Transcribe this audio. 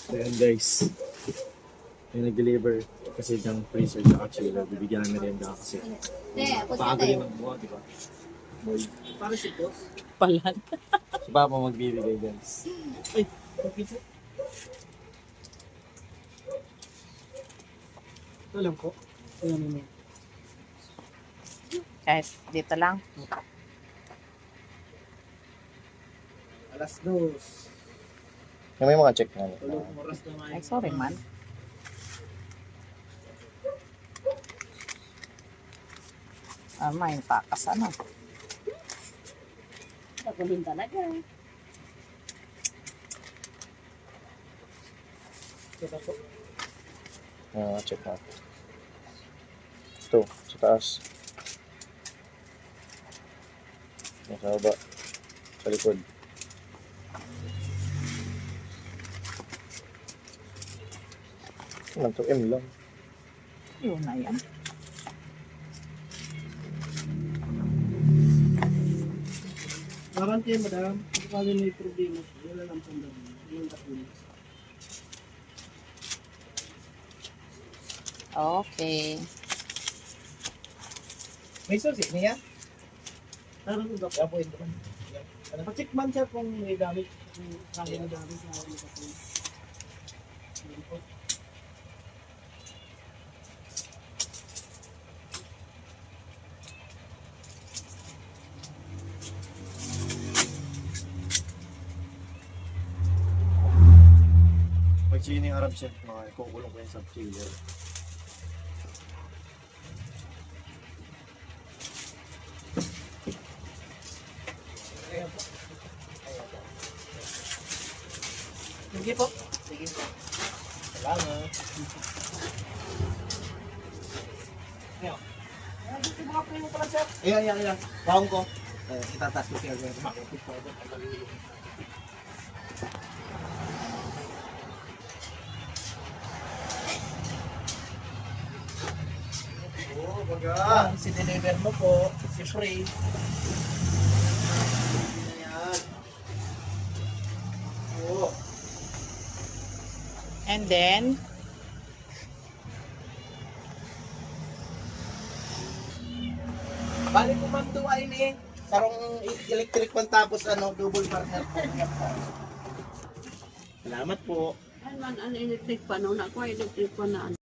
Ayan guys. Yung nag-deliver kasi ng freezer at chiller. Bibigyan namin rin na kasi paano rin magbuha, di ba? Boy. Para si boss. Palan. Si Papa magbibigay guys. Ay, okay po. Ito lang po. Ayan mo. Kahit dito lang. Alas 2. Yung may mga check na. Tulog oras na nga. Ay, sorry man. May takas ano. Tagalin talaga. Ito po. Check na. Ito, sa taas. Yung sa baba. Sa likod. Ano to? M lang. Yun na yan. Warranty, madam. Kung kami may problema, wala lang pong gawin. Yung documents. Okay. May susi niya? Parang ba? Apo ito man. Pa-check man siya kung may gamit. Kung kami na gamit na wala pa po. Yan po. Pag sino yung Arab chef, mga kukulong ko yan sa chiller. Ayan po. Sige po. Sige. Salamat. Ayan. Ayan, gusto mga primo pala sir. Ayan. Bawang ko. Itataas ko siya. Makapit po ako. Oh, baga. Si-deliver mo po. Si free. Ayan. Oh. And then, Bali ko man tuwa ini. Sarong electric pan tapos double burner po. Salamat po. Ano electric pa no? Nakuha electric pa na.